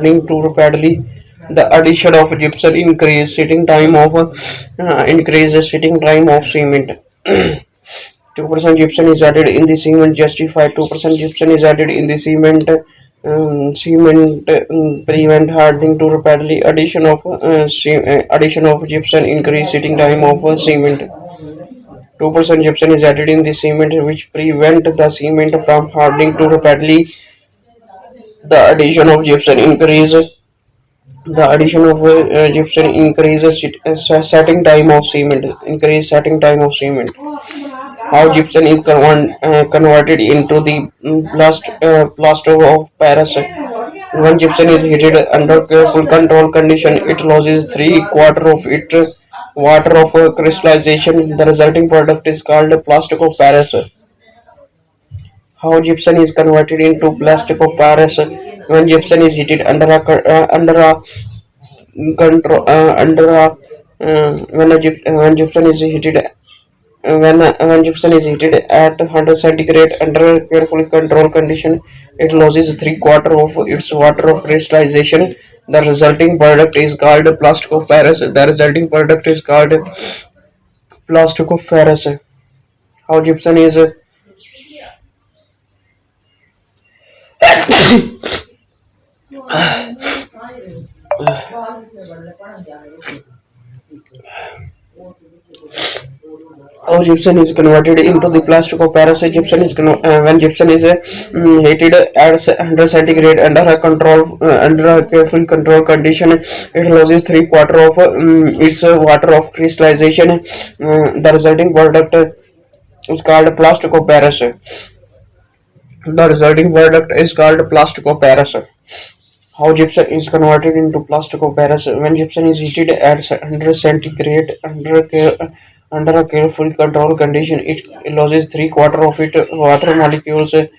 Hardening too rapidly. The addition of gypsum increases sitting time of cement. 2% gypsum is added in the cement justified. 2% gypsum is added in the cement prevent hardening too rapidly. Addition of gypsum increase sitting time of cement. 2% gypsum is added in the cement which prevent the cement from hardening too rapidly. The addition of gypsum increase The addition of gypsum increases setting time of cement. Increase setting time of cement. How gypsum is converted into the plaster of Paris. When gypsum is heated under careful control condition, it loses three-quarter of its water of crystallization. The resulting product is called plastic of Paris. How gypsum is converted into plastic of Paris. When gypsum is heated under a control under a when gypsum is heated when gypsum is heated at 100 centigrade under carefully controlled condition, it loses three-quarter of its water of crystallization. The resulting product is called plastic of Paris. The resulting product is called plastic of Paris. How gypsum is how gypsum is converted into the plastic of Paris. When gypsum is heated at 100 centigrade under a careful control condition, it loses three-quarter of its water of crystallization. The resulting product is called plastic of Paris. The resulting product is called plastic of Paris. How gypsum is converted into plastic of Paris. When gypsum is heated at 100 centigrade under a careful control condition, it loses three-quarter of its water molecules. It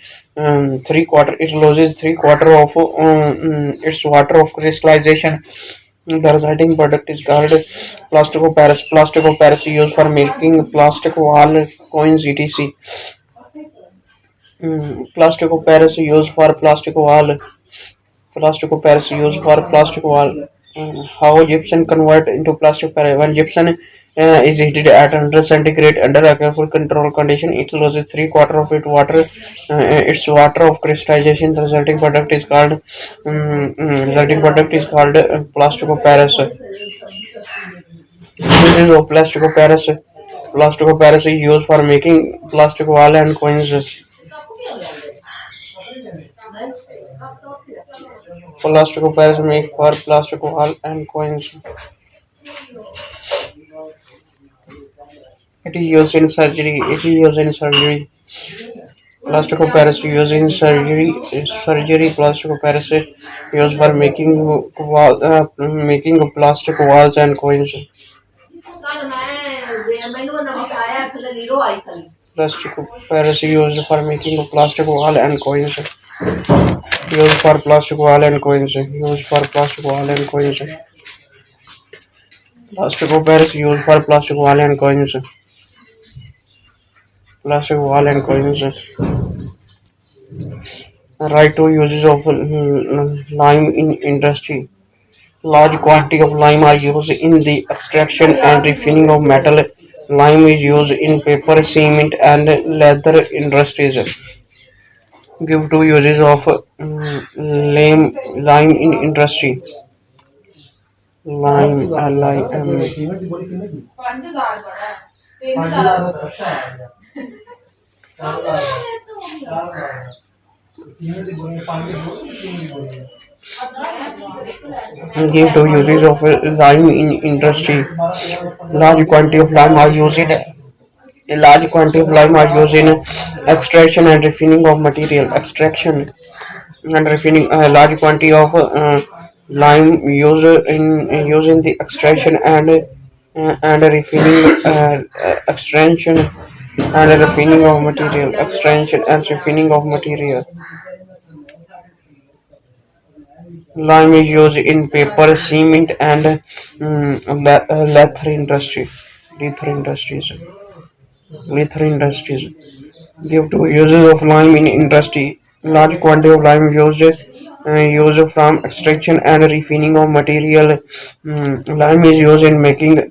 loses three-quarter of its water of crystallization. The resulting product is called plastic of Paris. Plastic of Paris is used for making plastic wall coins, etc. Plastic of Paris is used for plastic Paris used for plastic wall. How gypsum convert into plastic Paris? When gypsum is heated at 100 centigrade under a careful control condition, it loses three-quarter of its water of crystallization. The resulting product is called plastic of Paris. Uses of plastic of Paris. Plastic of Paris is used for making plastic wall and coins. Plastic of Paris make for plastic wall and coins. It is used in surgery. Plastic of Paris used in surgery. Plastic of Paris used for making plastic walls and coins. Plastic of Paris used for making plastic wall and coins. Used for plastic wall and coins. Used for plastic wall and coins. Plastic of Paris used for plastic wall and coins. Plastic wall and coins. Right to uses of lime in industry. Large quantity of lime are used in the extraction and refining of metal. Lime is used in paper, cement, and leather industries. Give two uses of lime in industry. Lime, Lime. Give two uses of lime in industry. Large quantity of lime are used in A large quantity of lime are used in extraction and refining of material. Extraction and refining. A large quantity of lime used in the extraction and refining extraction and refining of material. Extraction and refining of material. Lime is used in paper, cement, and leather industry. Leather industries. Leather industries. Give two uses of lime in industry. Large quantity of lime used used from extraction and refining of material. Lime is used in making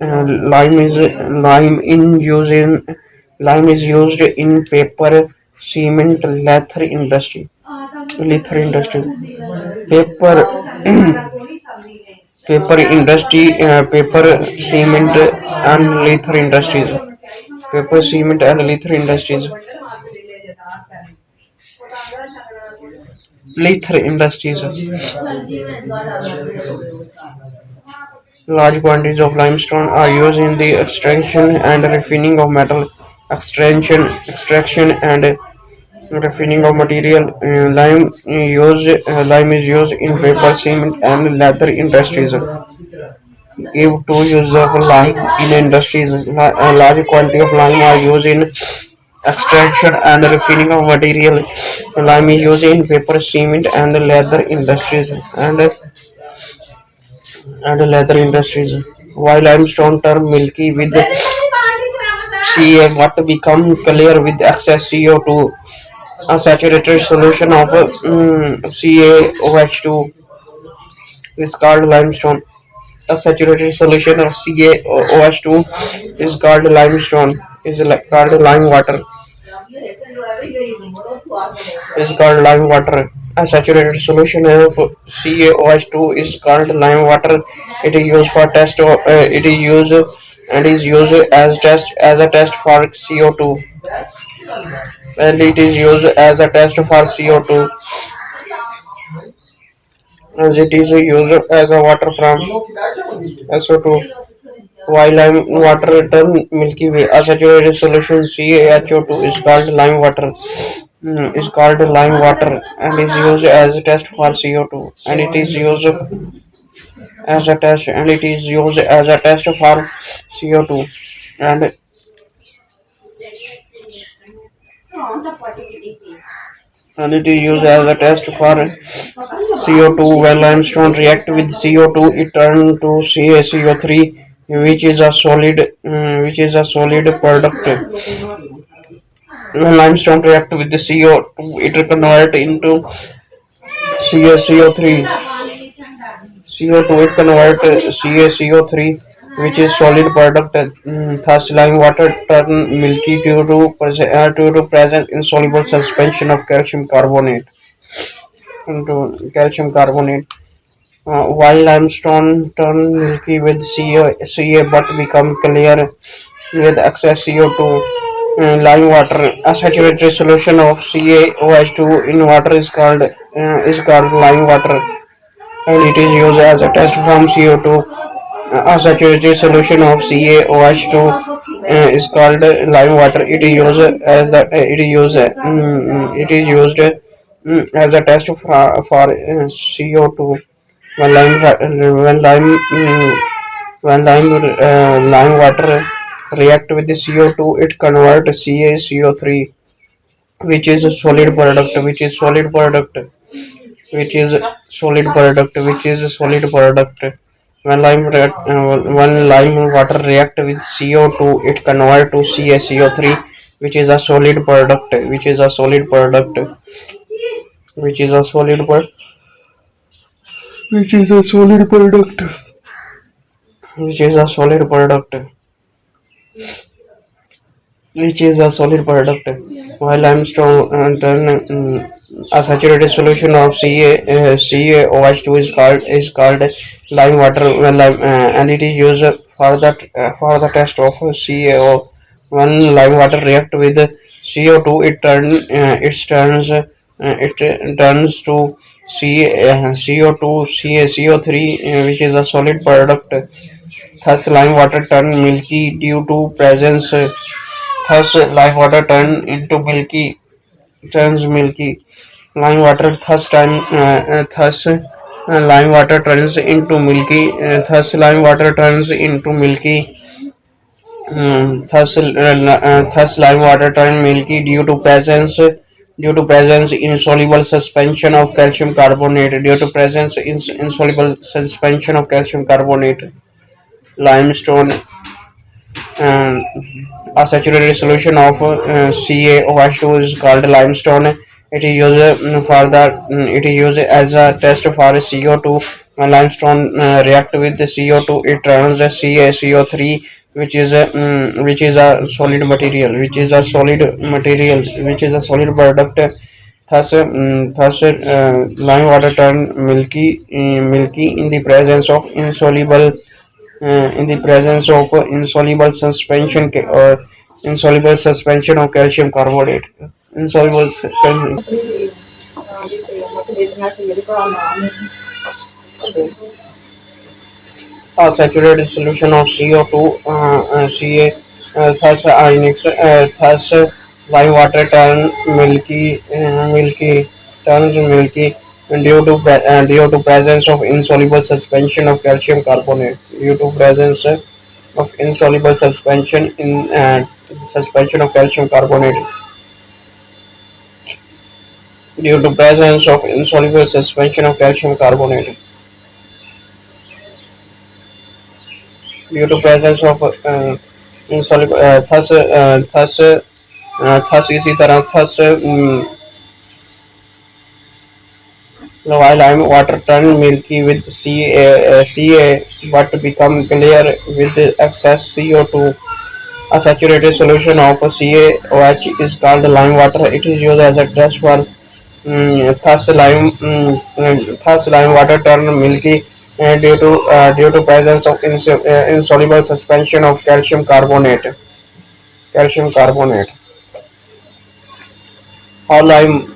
lime is used in paper, cement, leather industry, paper paper, cement, and leather industries. Paper, cement, and leather industries. Leather industries. Large quantities of limestone are used in the extraction and refining of metal. Extraction and refining of material. Lime is used in paper, cement, and leather industries. Give two use of lime in industries. A large quantity of lime are used in extraction and refining of material. Lime is used in paper, cement, and leather industries. While limestone turn milky with Ca, but become clear with excess CO2. A saturated solution of CaOH2 is called limestone. A saturated solution of CaOH2 is called limestone. Called lime water. Is called lime water. A saturated solution of CaOH2 is called lime water. It is used for test. It is used and is used as a test for CO2, and it is used as a test for CO2, as it is used as a water from SO2. While lime water turn Milky Way, a saturated solution CaHO2 is called lime water. Is called lime water and is used as a test for CO2, and it is used as a test for CO2, and and it is used as a test for CO2. When limestone react with CO2, it turns to CaCO3, which is a solid product. When limestone react with the CO2, it convert into CaCO3. CO2 it convert CaCO3, which is solid product. Thus, lime water turn milky due to present insoluble suspension of calcium carbonate into calcium carbonate. While limestone turn milky with Ca but become clear with excess CO2. Lime water, a saturated solution of CaOH2 in water is called lime water, and it is used as a test from CO2. A saturated solution of CaOH2 is called lime water. It is used as a test for CO2. When lime when lime lime water react with the CO2, it converts CaCO3, which is a solid product, which is a solid product. When lime water react with CO2, it convert to CaCO3, which is a solid product, which is a solid product, which is a solid product, which is a solid product, which is a solid product. While limestone turn a saturated solution of CaOH2 is called lime water. And it is used for the test of CaO. When lime water react with CO2, it turns to CO2 CaCO3, which is a solid product. Thus, lime water turn milky due to presence. Thus, lime water turns milky. Lime water lime water turns into milky. Thus lime water turns milky due to presence insoluble suspension of calcium carbonate. Insoluble suspension of calcium carbonate. Limestone, um, a saturated solution of CaOH2 is called limestone, It is used it is used as a test for CO2. When limestone react with the CO2, it turns a CaCO3, which is a solid material, which is a solid product. Thus, lime water turn milky in the presence of insoluble suspension or insoluble suspension of calcium carbonate. Insoluble a saturated solution of CO2, Ca, thus lime water turns milky due to presence of insoluble suspension of calcium carbonate. Due to presence of insoluble suspension of calcium carbonate. Due to presence of insoluble suspension of calcium carbonate. Due to presence of insoluble thus इसी तरह while lime water turn milky with Ca but become clear with excess CO2. A saturated solution of CaOH is called lime water. It is used as a test for thus lime water turn milky due to presence of insoluble suspension of calcium carbonate. Calcium carbonate. How lime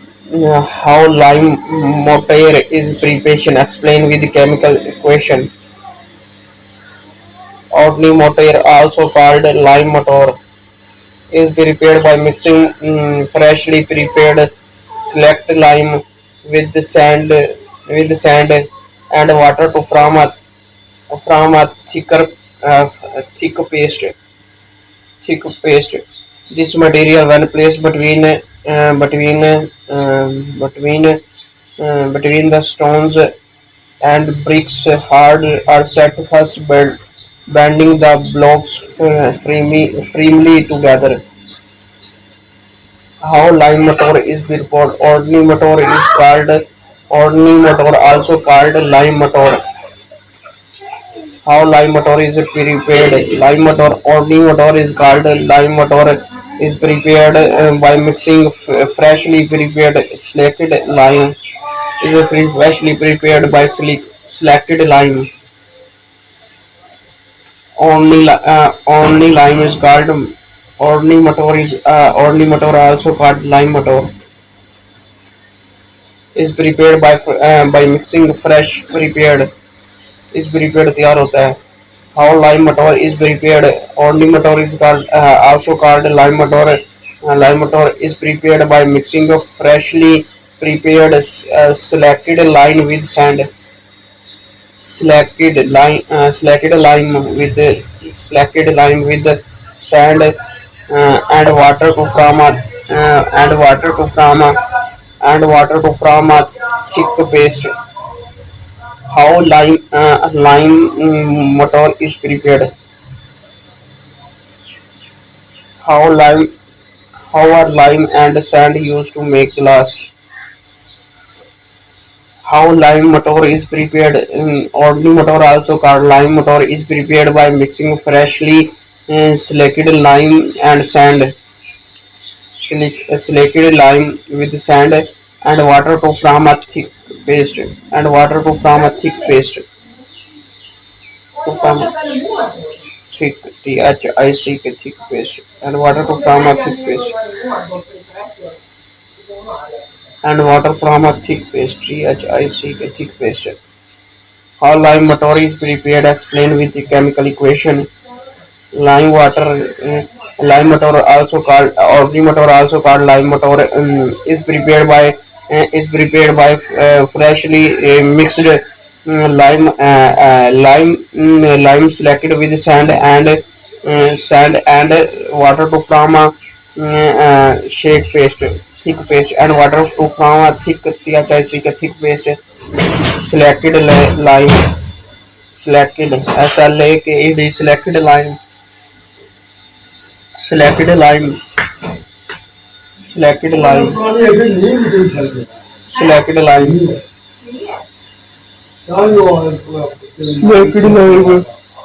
mortar is preparation explained with the chemical equation. Ordinary mortar, also called lime mortar, is prepared by mixing freshly prepared select lime with the sand and water to form a thick paste. Thick paste. This material, when placed between the stones and bricks, hard are set first, bending the blocks firmly together. How lime motor is prepared? Ordinary motor, also called lime motor. How lime motor is prepared? Ordinary motor is called lime motor. Is prepared by mixing freshly prepared selected lime. Freshly prepared by selected lime. Only lime is called ordinary motor, also called lime motor. Is prepared by mixing fresh prepared. is prepared तैयार होता है. How lime motor is prepared? Ordinary motor is also called lime motor. Lime motor is prepared by mixing of freshly prepared selected lime with sand. Selected lime with sand and water to form a thick paste. How lime motor is prepared? How lime how are lime and sand used to make glass? How lime motor is prepared? Ordinary motor, also called lime motor, is prepared by mixing freshly selected lime and sand. Selected lime with sand and water to form a thick paste. To form thick thick paste and water to form a thick paste. And water from a thick paste. Thick paste. How lime motor is prepared? Explained with the chemical equation. Lime water, lime motor, also called ordinary motor, also called lime motor, freshly mixed lime selected with sand and water to form a shake paste, thick paste, and water to form a thick paste. Selected lime, selected SLAKED, selected lime selected lime, selected lime, selected lime.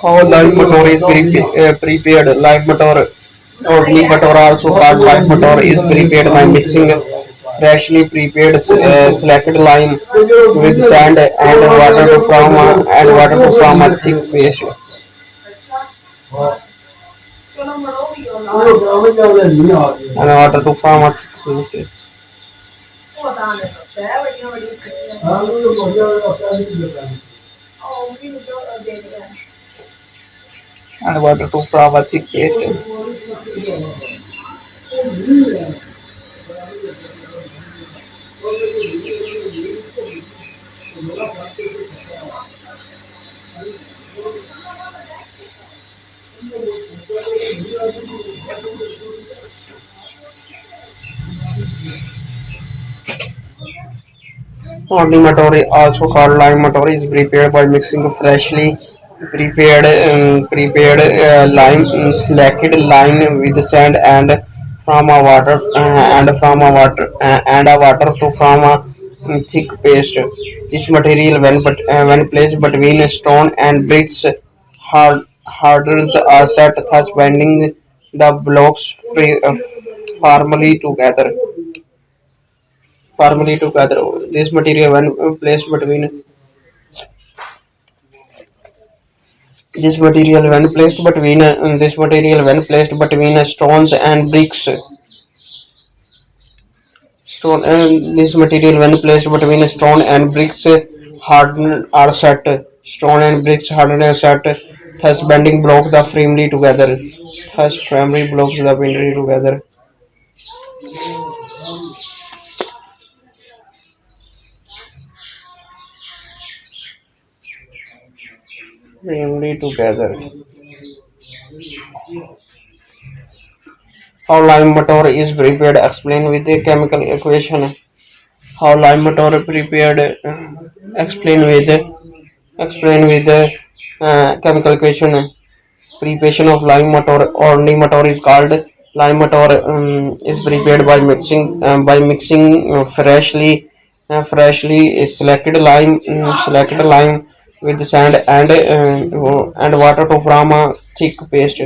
How lime motor is prepared? Lime motor or leaf motor, also called lime motor, is prepared by mixing freshly prepared selected lime with sand and water to form a thick paste. And water to form a thick paste. And water to form a thick paste. Limatori, also called lime motor, is prepared by mixing freshly prepared lime, selected lime with sand and a water to form a thick paste. This material, when placed between stone and bricks, hardens are set, thus binding the blocks firmly together. Firmly together. This material, when placed between this material when placed between stones and bricks, stone this material when placed between stone and bricks harden are set. Stone and bricks harden are set, thus bending block the firmly together. Thus firmly blocks the firmly together. Firmly together. How lime motor is prepared? Explain with a chemical equation. How lime motor prepared? Explain with the chemical equation. Preparation of lime motor or neem motor is called lime motor. Is prepared by mixing freshly selected lime with sand and water to form a thick paste.